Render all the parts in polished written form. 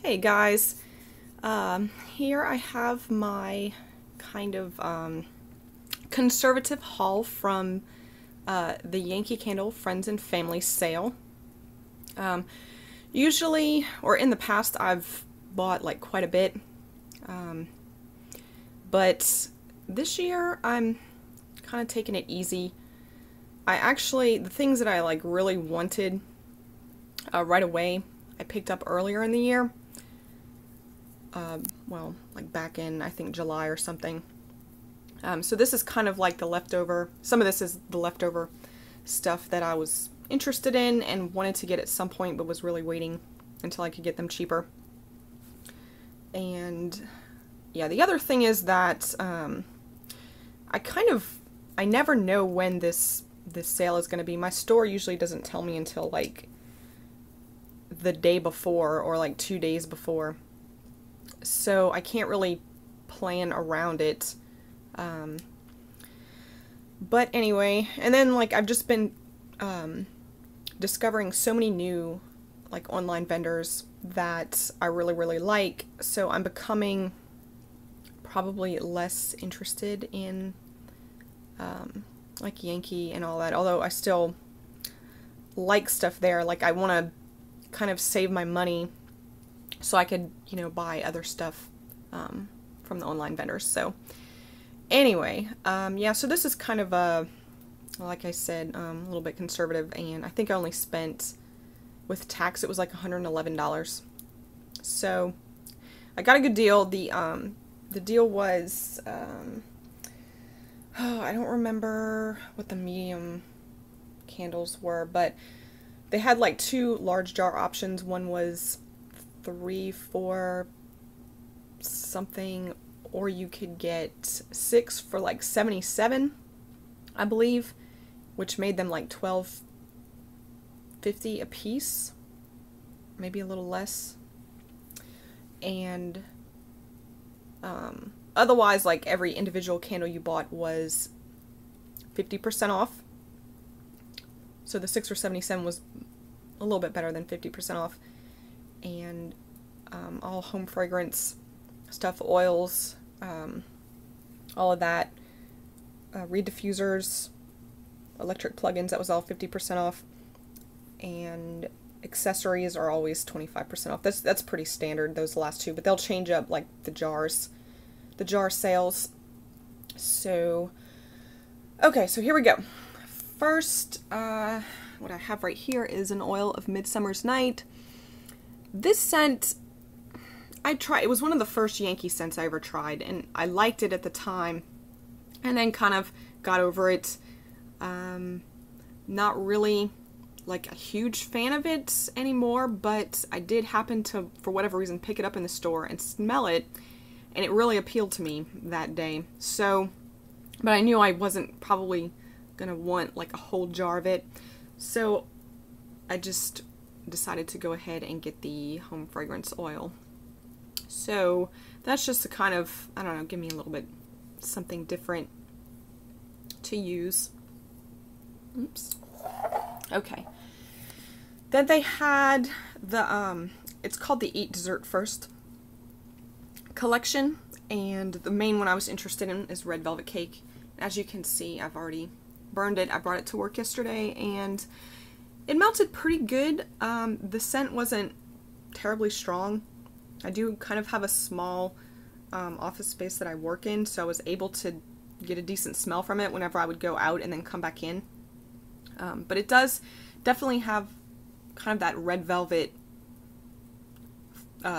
Hey guys, here I have my kind of conservative haul from the Yankee Candle Friends and Family sale. Usually, or in the past, I've bought like quite a bit, but this year I'm kind of taking it easy. The things that I like really wanted right away, I picked up earlier in the year. Well, like back in, I think, July or something. So this is kind of like the leftover, some of this is the leftover stuff that I was interested in and wanted to get at some point, but was really waiting until I could get them cheaper. And yeah, the other thing is that I never know when this sale is going to be. My store usually doesn't tell me until like the day before or like 2 days before. So I can't really plan around it. But anyway, and then like I've just been discovering so many new like online vendors that I really like. So I'm becoming probably less interested in like Yankee and all that. Although I still like stuff there. Like I want to kind of save my money so I could, you know, buy other stuff from the online vendors. So anyway, yeah, so this is kind of a, like I said, a little bit conservative, and I think I only spent, with tax, it was like $111. So I got a good deal. The deal was, oh, I don't remember what the medium candles were, but they had like 2 large jar options. One was 3 for something, or you could get 6 for like 77, I believe, which made them like $12.50 a piece, maybe a little less. And otherwise, like every individual candle you bought was 50% off. So the 6 for 77 was a little bit better than 50% off. And all home fragrance stuff, oils, all of that, reed diffusers, electric plugins, that was all 50% off, and accessories are always 25% off. That's pretty standard, those last 2, but they'll change up like the jar sales. So okay, so here we go. First, what I have right here is an oil of Midsummer's Night. This scent, it was one of the first Yankee scents I ever tried, and I liked it at the time, and then kind of got over it. Not really like a huge fan of it anymore, but I did happen to, for whatever reason, pick it up in the store and smell it, and it really appealed to me that day. So, but I knew I wasn't probably gonna want like a whole jar of it, so I just decided to go ahead and get the home fragrance oil. So that's just to kind of, I don't know, give me a little bit something different to use. Oops. Okay. Then they had the, it's called the Eat Dessert First collection, and the main one I was interested in is Red Velvet Cake. As you can see, I've already burned it. I brought it to work yesterday, and it melted pretty good. The scent wasn't terribly strong. I do kind of have a small office space that I work in, so I was able to get a decent smell from it whenever I would go out and then come back in. But it does definitely have kind of that red velvet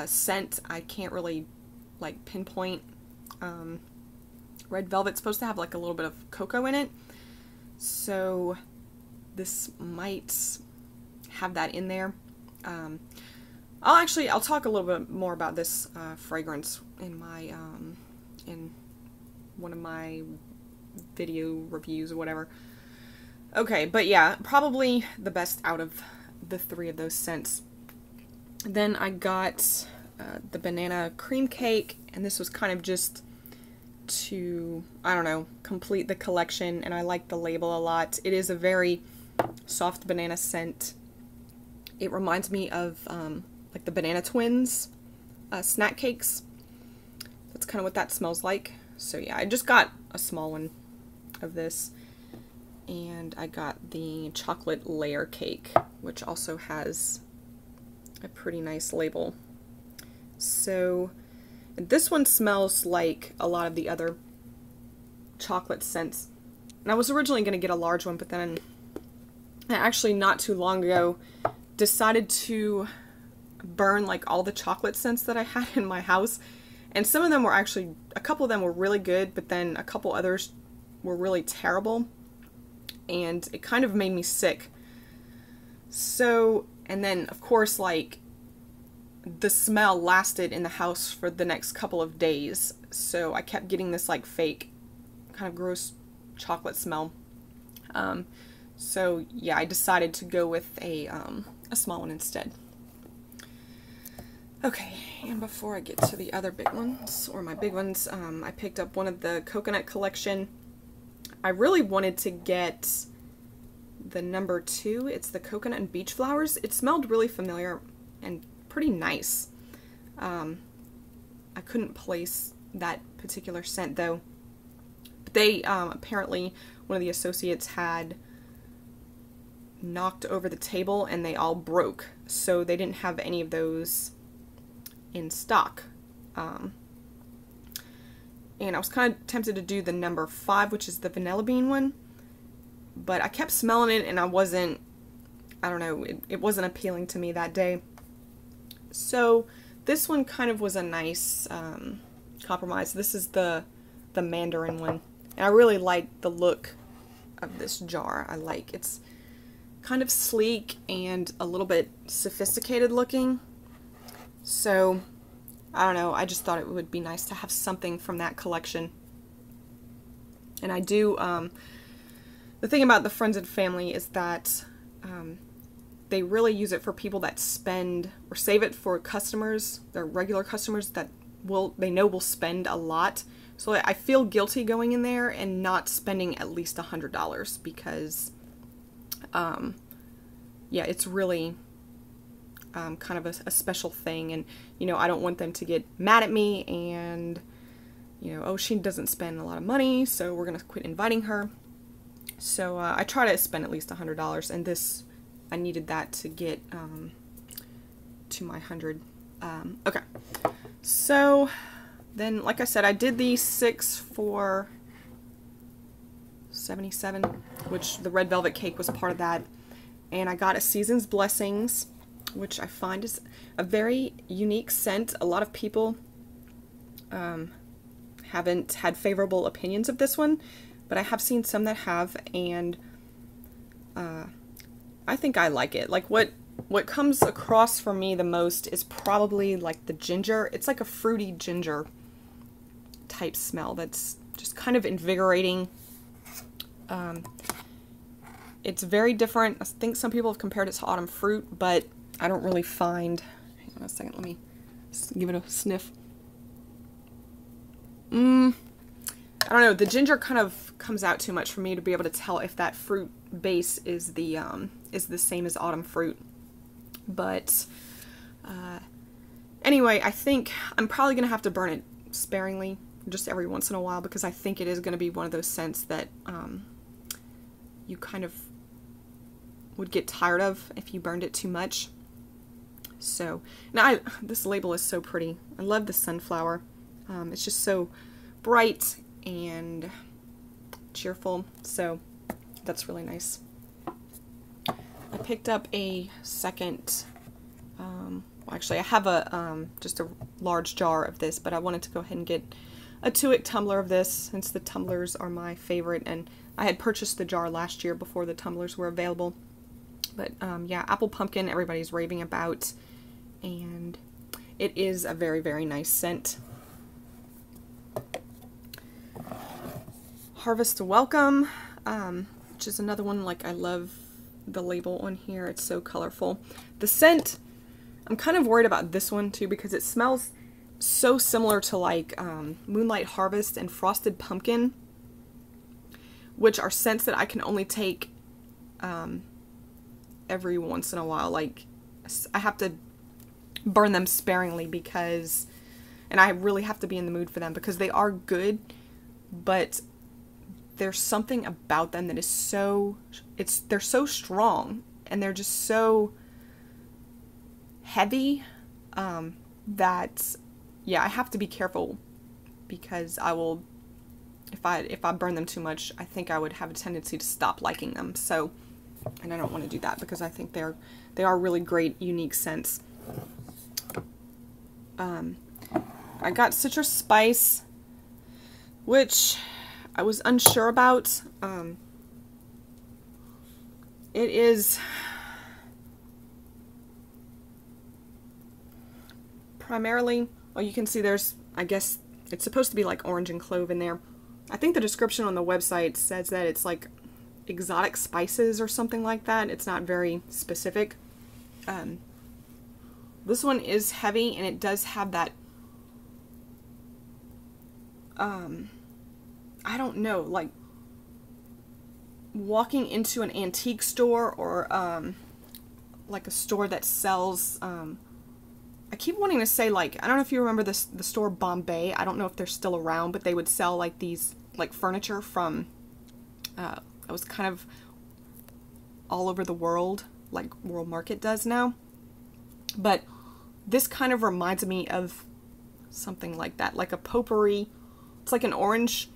scent. I can't really like pinpoint. Red velvet's supposed to have like a little bit of cocoa in it, so this might have that in there. I'll talk a little bit more about this fragrance in my in one of my video reviews or whatever. Okay, but yeah, probably the best out of the 3 of those scents. Then I got the banana cream cake, and this was kind of just to, I don't know, complete the collection, and I like the label a lot. It is a very soft banana scent. It reminds me of like the Banana Twins snack cakes. That's kind of what that smells like. So yeah, I just got a small one of this. And I got the chocolate layer cake, which also has a pretty nice label. So this one smells like a lot of the other chocolate scents. And I was originally going to get a large one, but then I actually not too long ago decided to burn like all the chocolate scents that I had in my house. And some of them were actually, a couple of them were really good, but then a couple others were really terrible. And it kind of made me sick. So, and then of course, like, the smell lasted in the house for the next couple of days. So I kept getting this like fake, kind of gross chocolate smell. So yeah, I decided to go with a small one instead. Okay, and before I get to the other big ones, or my big ones, I picked up one of the coconut collection. I really wanted to get the number 2. It's the coconut and beach flowers. It smelled really familiar and pretty nice. I couldn't place that particular scent though. But they, apparently, one of the associates had knocked over the table and they all broke. So they didn't have any of those in stock. And I was kind of tempted to do the number 5, which is the vanilla bean one. But I kept smelling it and I don't know, it wasn't appealing to me that day. So this one kind of was a nice compromise. This is the mandarin one. And I really like the look of this jar. It's kind of sleek and a little bit sophisticated looking. So, I don't know, I just thought it would be nice to have something from that collection. And I do, the thing about the Friends and Family is that they really use it for people that spend, or save it for customers, their regular customers that they know will spend a lot. So I feel guilty going in there and not spending at least $100 because, yeah, it's really kind of a special thing. And, you know, I don't want them to get mad at me and, you know, oh, she doesn't spend a lot of money, so we're going to quit inviting her. So I try to spend at least $100, and this, I needed that to get to my 100. Okay, so then, like I said, I did the 6 for $77, which the red velvet cake was part of that. And I got a Season's Blessings, which I find is a very unique scent. A lot of people haven't had favorable opinions of this one, but I have seen some that have, and I think I like it. Like, what comes across for me the most is probably like the ginger. It's like a fruity ginger type smell that's just kind of invigorating. It's very different. I think some people have compared it to autumn fruit, but I don't really find... Hang on a second, let me give it a sniff. I don't know, the ginger kind of comes out too much for me to be able to tell if that fruit base is the same as autumn fruit. But anyway, I think I'm probably going to have to burn it sparingly, just every once in a while, because I think it is going to be one of those scents that you kind of would get tired of if you burned it too much. So, now this label is so pretty. I love the sunflower. It's just so bright and cheerful, so that's really nice. I picked up a second, well, actually I have a just a large jar of this, but I wanted to go ahead and get a 2-ick tumbler of this, since the tumblers are my favorite, and I had purchased the jar last year before the tumblers were available. But yeah, apple pumpkin everybody's raving about, and it is a very, very nice scent. Harvest Welcome, which is another one. Like, I love the label on here. It's so colorful. The scent, I'm kind of worried about this one too, because it smells so similar to like Moonlight Harvest and Frosted Pumpkin, which are scents that I can only take every once in a while. Like, I have to burn them sparingly because, and I really have to be in the mood for them because they are good, but there's something about them that is so, they're so strong and they're just so heavy that, yeah, I have to be careful because I will, if I burn them too much, I think I would have a tendency to stop liking them. So, and I don't want to do that because I think they are really great, unique scents. I got citrus spice, which I was unsure about. It is primarily, well, you can see there's, I guess it's supposed to be like orange and clove in there. I think the description on the website says that it's like exotic spices or something like that. It's not very specific. This one is heavy and it does have that, I don't know, like walking into an antique store or like a store that sells, I keep wanting to say, like, I don't know if you remember the store Bombay. I don't know if they're still around, but they would sell like these like furniture from, it was kind of all over the world, like World Market does now. But this kind of reminds me of something like that, like a potpourri. It's like an orange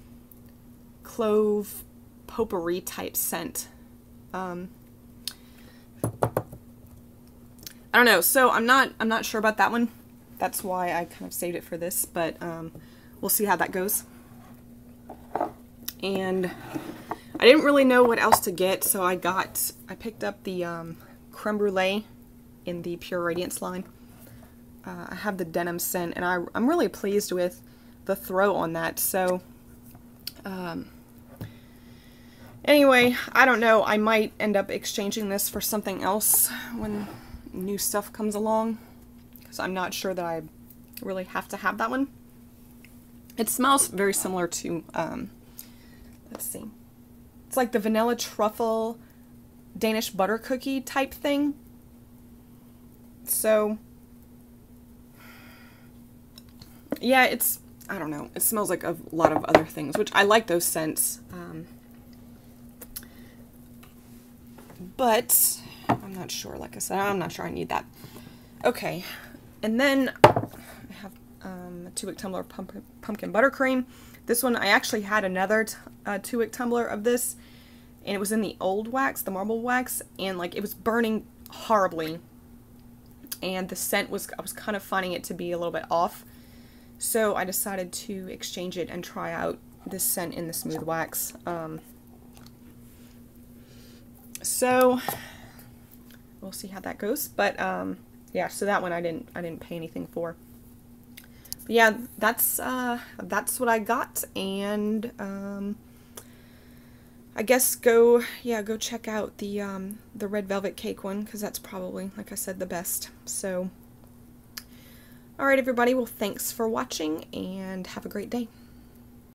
clove potpourri type scent. I don't know, so I'm not sure about that one. That's why I kind of saved it for this, but we'll see how that goes. And I didn't really know what else to get, so I picked up the creme brulee in the Pure Radiance line. I have the denim scent, and I'm really pleased with the throw on that. So anyway, I don't know, I might end up exchanging this for something else when new stuff comes along, because I'm not sure that I really have to have that one. It smells very similar to, let's see, it's like the vanilla truffle Danish butter cookie type thing. So yeah, I don't know, it smells like a lot of other things, which I like those scents, but I'm not sure. Like I said, I'm not sure I need that. Okay, and then I have a 2-wick tumbler of pumpkin buttercream. This one, I actually had another 2-wick tumbler of this, and it was in the old wax, the marble wax, and like it was burning horribly, and the scent was, I was kind of finding it to be a little bit off. So I decided to exchange it and try out this scent in the smooth wax. So we'll see how that goes. But yeah, so that one I didn't pay anything for. But yeah, that's what I got, and I guess go check out the red velvet cake one, because that's probably, like I said, the best. So alright everybody, well thanks for watching and have a great day.